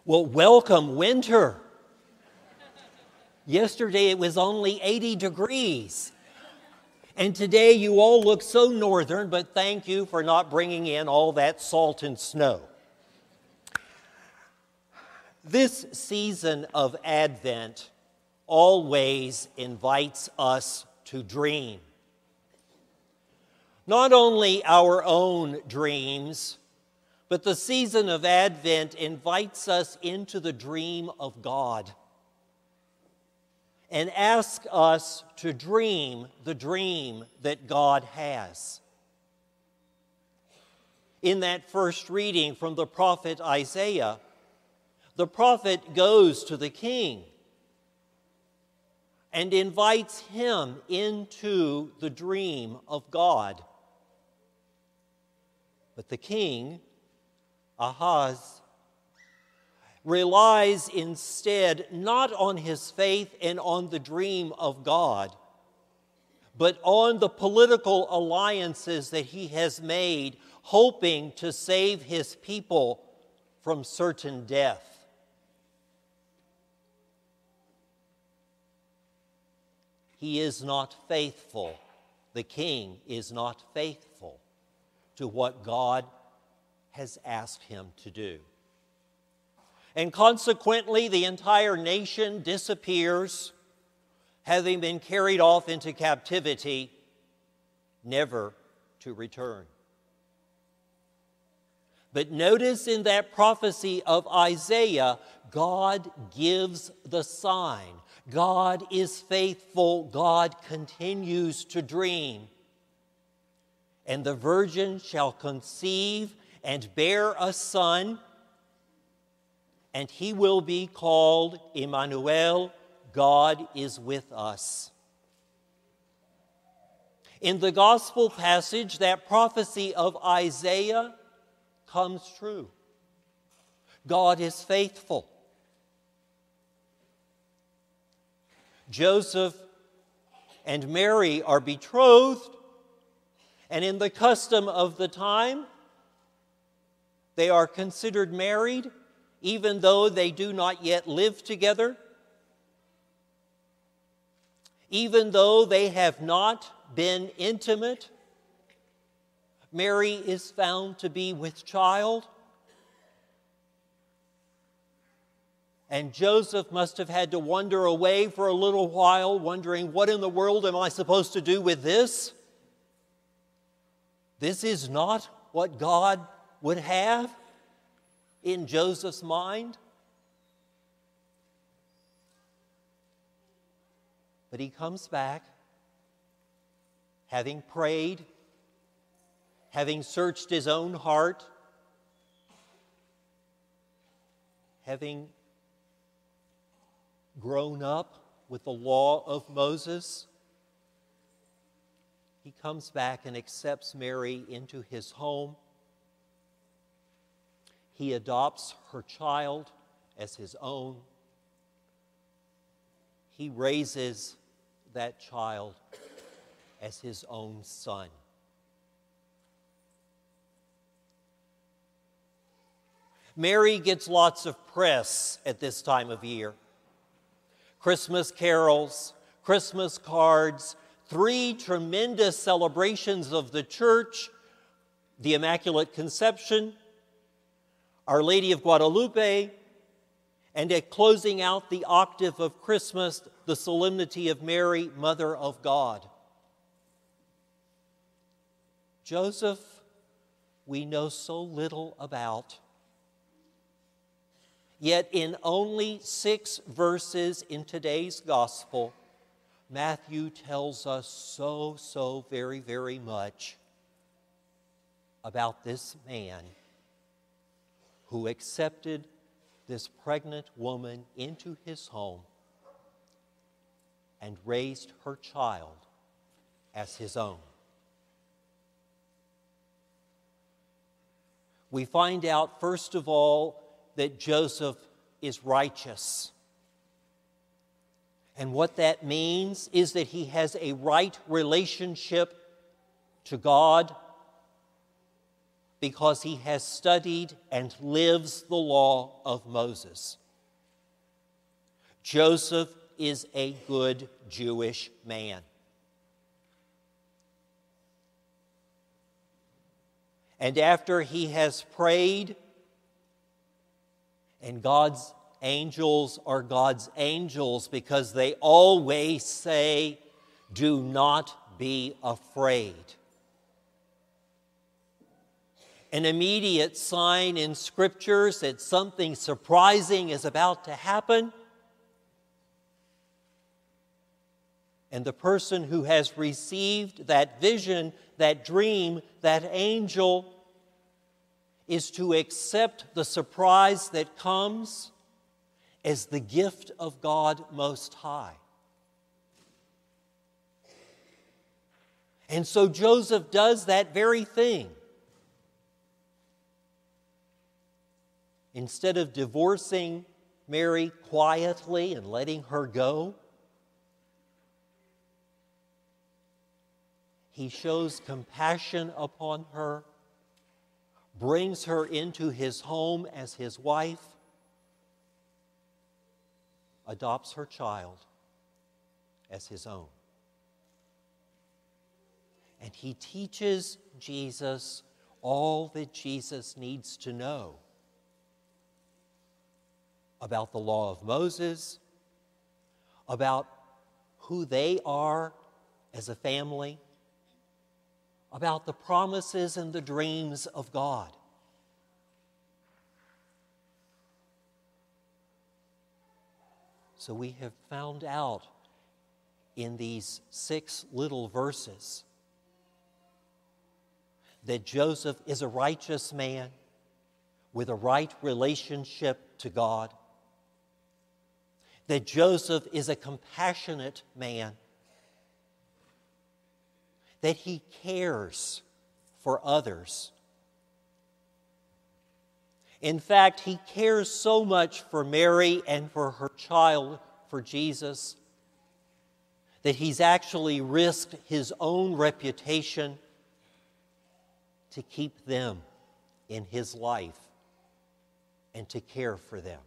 Well, welcome winter. Yesterday it was only 80 degrees. And today you all look so northern, but thank you for not bringing in all that salt and snow. This season of Advent always invites us to dream. Not only our own dreams, but the season of Advent invites us into the dream of God and asks us to dream the dream that God has. In that first reading from the prophet Isaiah, the prophet goes to the king and invites him into the dream of God. But the king, Ahaz, relies instead not on his faith and on the dream of God, but on the political alliances that he has made, hoping to save his people from certain death. He is not faithful. The king is not faithful to what God has asked him to do. And consequently, the entire nation disappears, having been carried off into captivity, never to return. But notice in that prophecy of Isaiah, God gives the sign. God is faithful. God continues to dream. And the virgin shall conceive and bear a son, and he will be called Emmanuel, God is with us. In the gospel passage, that prophecy of Isaiah comes true. God is faithful. Joseph and Mary are betrothed, and in the custom of the time, they are considered married, even though they do not yet live together, even though they have not been intimate. Mary is found to be with child, and Joseph must have had to wander away for a little while, wondering, what in the world am I supposed to do with this? This is not what God would have in Joseph's mind. But he comes back, having prayed, having searched his own heart, having grown up with the law of Moses. He comes back and accepts Mary into his home. He adopts her child as his own. He raises that child as his own son. Mary gets lots of press at this time of year. Christmas carols, Christmas cards, 3 tremendous celebrations of the church, the Immaculate Conception, Our Lady of Guadalupe, and at closing out the octave of Christmas, the Solemnity of Mary, Mother of God. Joseph, we know so little about. Yet in only 6 verses in today's gospel, Matthew tells us so very, very much about this man who accepted this pregnant woman into his home and raised her child as his own. We find out, first of all, that Joseph is righteous. And what that means is that he has a right relationship to God, because he has studied and lives the law of Moses. Joseph is a good Jewish man. And after he has prayed, and God's angels are God's angels because they always say, "Do not be afraid." An immediate sign in Scriptures that something surprising is about to happen. And the person who has received that vision, that dream, that angel, is to accept the surprise that comes as the gift of God Most High. And so Joseph does that very thing. Instead of divorcing Mary quietly and letting her go, he shows compassion upon her, brings her into his home as his wife, adopts her child as his own. And he teaches Jesus all that Jesus needs to know about the law of Moses, about who they are as a family, about the promises and the dreams of God. So we have found out in these 6 little verses that Joseph is a righteous man with a right relationship to God, that Joseph is a compassionate man, that he cares for others. In fact, he cares so much for Mary and for her child, for Jesus, that he's actually risked his own reputation to keep them in his life and to care for them.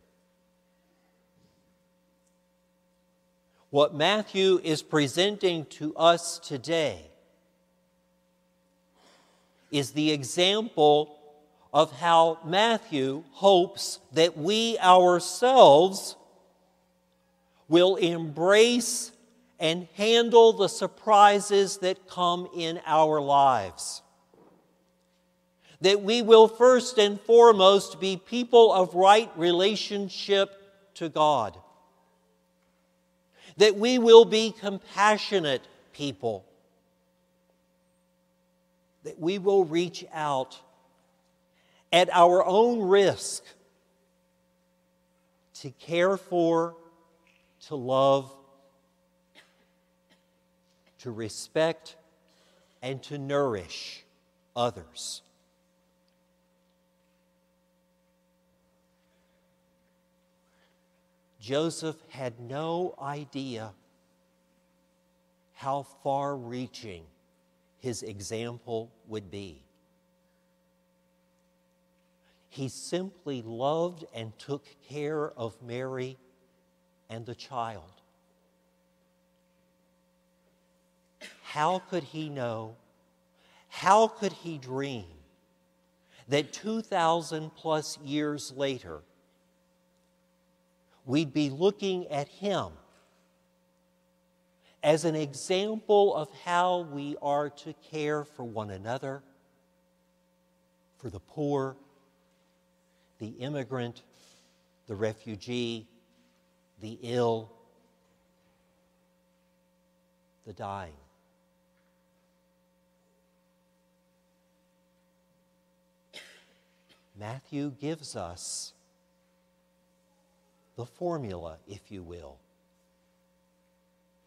What Matthew is presenting to us today is the example of how Matthew hopes that we ourselves will embrace and handle the surprises that come in our lives. That we will first and foremost be people of right relationship to God. That we will be compassionate people. That we will reach out at our own risk to care for, to love, to respect, and to nourish others. Joseph had no idea how far-reaching his example would be. He simply loved and took care of Mary and the child. How could he know, how could he dream that 2,000 plus years later, we'd be looking at him as an example of how we are to care for one another, for the poor, the immigrant, the refugee, the ill, the dying. Matthew gives us the formula, if you will,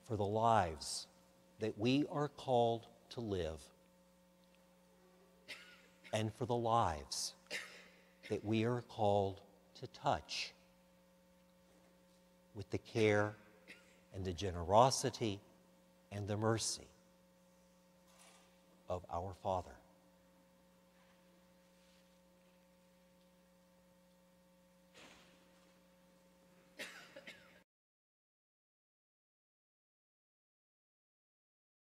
for the lives that we are called to live and for the lives that we are called to touch with the care and the generosity and the mercy of our Father.